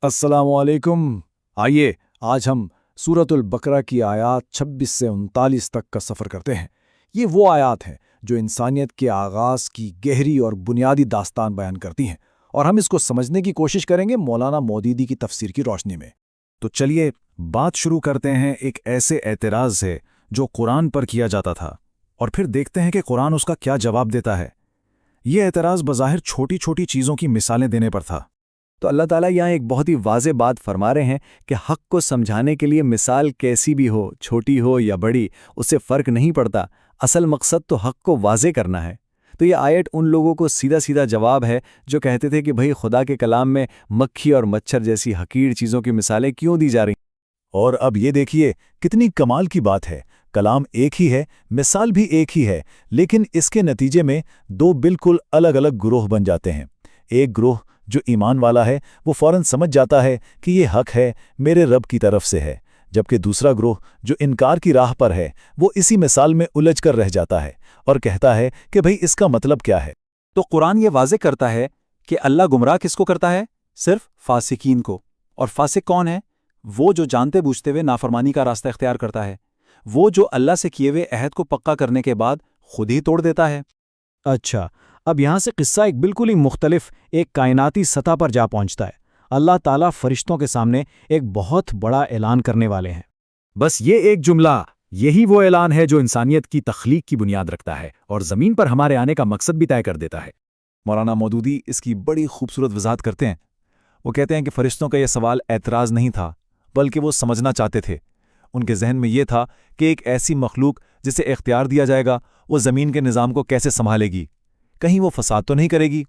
अस्सलाम वालेकुम। आइए आज हम सूरतुल बकरा की आयात 26 से 39 तक का सफ़र करते हैं। ये वो आयात हैं जो इंसानियत के आगाज़ की गहरी और बुनियादी दास्तान बयान करती हैं, और हम इसको समझने की कोशिश करेंगे मौलाना मौदूदी की तफसीर की रोशनी में। तो चलिए बात शुरू करते हैं एक ऐसे एतराज़ से जो कुरान पर किया जाता था, और फिर देखते हैं कि कुरान उसका क्या जवाब देता है। ये एतराज़ बज़ाहिर छोटी छोटी चीज़ों की मिसालें देने पर था। तो अल्लाह ताला यहाँ एक बहुत ही वाज़ेह बात फरमा रहे हैं कि हक़ को समझाने के लिए मिसाल कैसी भी हो, छोटी हो या बड़ी, उससे फ़र्क नहीं पड़ता। असल मकसद तो हक़ को वाज़ेह करना है। तो ये आयत उन लोगों को सीधा सीधा जवाब है जो कहते थे कि भाई खुदा के कलाम में मक्खी और मच्छर जैसी हकीर चीज़ों की मिसालें क्यों दी जा रही। और अब ये देखिए कितनी कमाल की बात है। कलाम एक ही है, मिसाल भी एक ही है, लेकिन इसके नतीजे में दो बिल्कुल अलग अलग गुरोह बन जाते हैं। एक ग्रोह जो ईमान वाला है वो फ़ौरन समझ जाता है कि ये हक़ है, मेरे रब की तरफ से है, जबकि दूसरा ग्रोह जो इनकार की राह पर है वो इसी मिसाल में उलझ कर रह जाता है और कहता है कि भाई इसका मतलब क्या है। तो कुरान ये वाज़ेह करता है कि अल्लाह गुमराह किसको करता है? सिर्फ फासिकीन को। और फासिक कौन है? वो जो जानते बूझते हुए नाफरमानी का रास्ता इख्तियार करता है, वो जो अल्लाह से किए हुए अहद को पक्का करने के बाद खुद ही तोड़ देता है। अच्छा, अब यहाँ से किस्सा एक बिल्कुल ही मुख्तलिफ एक कायनाती सतह पर जा पहुँचता है। अल्लाह ताला फरिश्तों के सामने एक बहुत बड़ा ऐलान करने वाले हैं। बस ये एक जुमला, यही वो ऐलान है जो इंसानियत की तख्लीक की बुनियाद रखता है और ज़मीन पर हमारे आने का मकसद भी तय कर देता है। मौलाना मौदूदी इसकी बड़ी खूबसूरत वजाहत करते हैं। वो कहते हैं कि फरिश्तों का यह सवाल एतराज़ नहीं था, बल्कि वो समझना चाहते थे। उनके जहन में ये था कि एक ऐसी मखलूक जिसे इख्तियार दिया जाएगा वो ज़मीन के निज़ाम को कैसे संभालेगी, कहीं वो फसाद तो नहीं करेगी।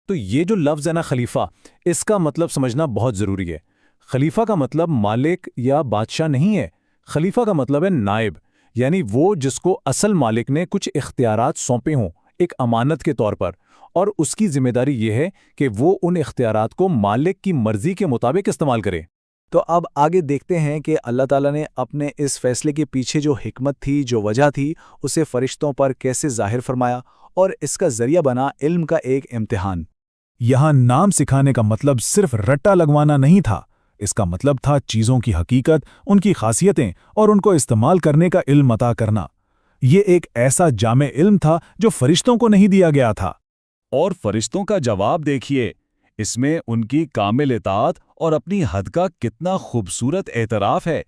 तो ये जो लफ्ज़ है ना खलीफा, इसका मतलब समझना बहुत ज़रूरी है। खलीफा का मतलब मालिक या बादशाह नहीं है। खलीफा का मतलब है नायब, यानी वो जिसको असल मालिक ने कुछ इख्तियारात सौंपे हों एक अमानत के तौर पर, और उसकी जिम्मेदारी ये है कि वो उन इख्तियारात को मालिक की मर्जी के मुताबिक इस्तेमाल करे। तो अब आगे देखते हैं कि अल्लाह ताला ने अपने इस फैसले के पीछे जो हिकमत थी, जो वजह थी, उसे फरिश्तों पर कैसे जाहिर फरमाया, और इसका जरिया बना इल्म का एक इम्तिहान। यहाँ नाम सिखाने का मतलब सिर्फ रट्टा लगवाना नहीं था। इसका मतलब था चीज़ों की हकीकत, उनकी खासियतें और उनको इस्तेमाल करने का इल्म अता करना। ये एक ऐसा जामे इल्म था जो फरिश्तों को नहीं दिया गया था। और फरिश्तों का जवाब देखिए, इसमें उनकी कामिल इताअत और अपनी हद का कितना खूबसूरत एतराफ़ है।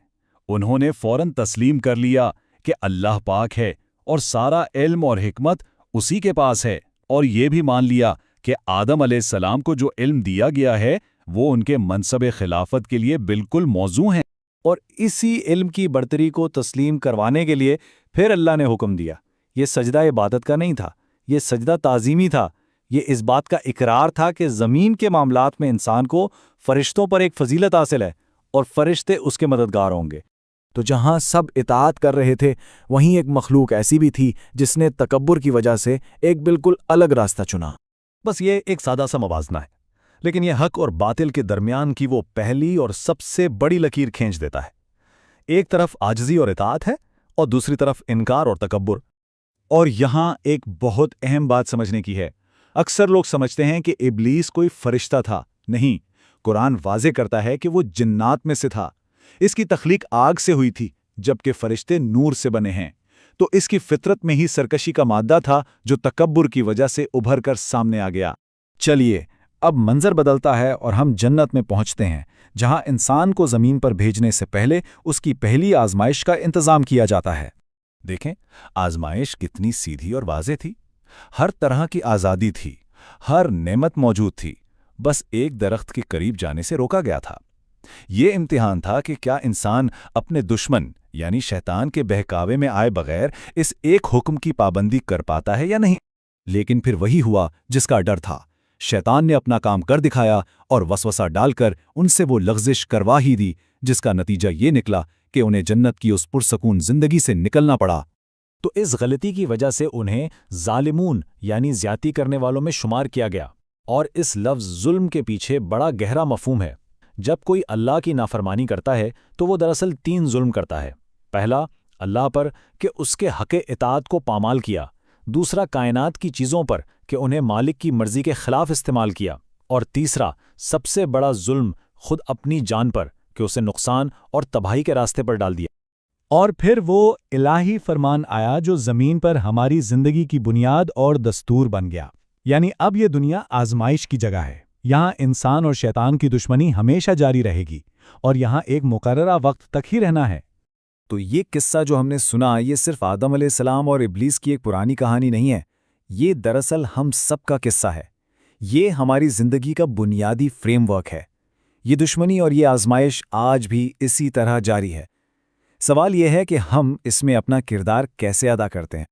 उन्होंने फ़ौरन तस्लीम कर लिया कि अल्लाह पाक है और सारा इल्म और हिकमत उसी के पास है, और ये भी मान लिया कि आदम अलैहिस्सलाम को जो इल्म दिया गया है वो उनके मनसब खिलाफत के लिए बिल्कुल मौजू है। और इसी इल्म की बरतरी को तस्लीम करवाने के लिए फिर अल्लाह ने हुक्म दिया। ये सजदा इबादत का नहीं था, ये सजदा ताज़ीमी था। ये इस बात का इकरार था कि ज़मीन के मामलात में इंसान को फरिश्तों पर एक फजीलत हासिल है और फरिश्ते उसके मददगार होंगे। तो जहाँ सब इताअत कर रहे थे, वहीं एक मखलूक ऐसी भी थी जिसने तकब्बुर की वजह से एक बिल्कुल अलग रास्ता चुना। बस ये एक सादा सा मवाजना है, लेकिन यह हक और बातिल के दरमियान की वो पहली और सबसे बड़ी लकीर खींच देता है। एक तरफ आजिज़ी और इताअत है और दूसरी तरफ इनकार और तकब्बुर। और यहाँ एक बहुत अहम बात समझने की है। अक्सर लोग समझते हैं कि इब्लीस कोई फरिश्ता था। नहीं, कुरान वाज़ेह करता है कि वो जिन्नात में से था। इसकी तख्लीक आग से हुई थी, जबकि फरिश्ते नूर से बने हैं। तो इसकी फितरत में ही सरकशी का मादा था जो तकब्बुर की वजह से उभर कर सामने आ गया। चलिए अब मंजर बदलता है और हम जन्नत में पहुंचते हैं, जहां इंसान को ज़मीन पर भेजने से पहले उसकी पहली आजमाइश का इंतज़ाम किया जाता है। देखें, आजमाइश कितनी सीधी और वाज़ेह थी। हर तरह की आज़ादी थी, हर नेमत मौजूद थी, बस एक दरख्त के करीब जाने से रोका गया था। ये इम्तिहान था कि क्या इंसान अपने दुश्मन यानी शैतान के बहकावे में आए बगैर इस एक हुक्म की पाबंदी कर पाता है या नहीं। लेकिन फिर वही हुआ जिसका डर था। शैतान ने अपना काम कर दिखाया और वसवसा डालकर उनसे वो लग़ज़िश करवा ही दी, जिसका नतीजा ये निकला कि उन्हें जन्नत की उस पुरसकून जिंदगी से निकलना पड़ा। तो इस गलती की वजह से उन्हें ज़ालिमून यानी ज़्यादती करने वालों में शुमार किया गया। और इस लफ्ज़ ज़ुल्म के पीछे बड़ा गहरा मफ़हूम है। जब कोई अल्लाह की नाफरमानी करता है तो वो दरअसल 3 जुल्म करता है। पहला, अल्लाह पर कि उसके हक़ इताअत को पामाल किया। दूसरा, कायनात की चीज़ों पर कि उन्हें मालिक की मर्ज़ी के ख़िलाफ़ इस्तेमाल किया। और तीसरा, सबसे बड़ा जुल्म, خود اپنی جان پر کہ اسے نقصان اور تباہی کے راستے پر ڈال دیا۔ اور پھر وہ الہی فرمان آیا جو زمین پر ہماری زندگی کی بنیاد اور دستور بن گیا۔ یعنی اب یہ دنیا آزمائش کی جگہ ہے، یہاں انسان اور شیطان کی دشمنی ہمیشہ جاری رہے گی، اور یہاں ایک مقررہ وقت تک ہی رہنا ہے۔ تو یہ قصہ جو ہم نے سنا، یہ صرف آدم علیہ السلام اور ابلیس کی ایک پرانی کہانی نہیں ہے، یہ دراصل ہم سب کا قصہ ہے۔ یہ ہماری زندگی کا بنیادی فریم ورک ہے۔ یہ دشمنی اور یہ آزمائش آج بھی اسی طرح جاری ہے۔ سوال یہ ہے کہ ہم اس میں اپنا کردار کیسے ادا کرتے ہیں۔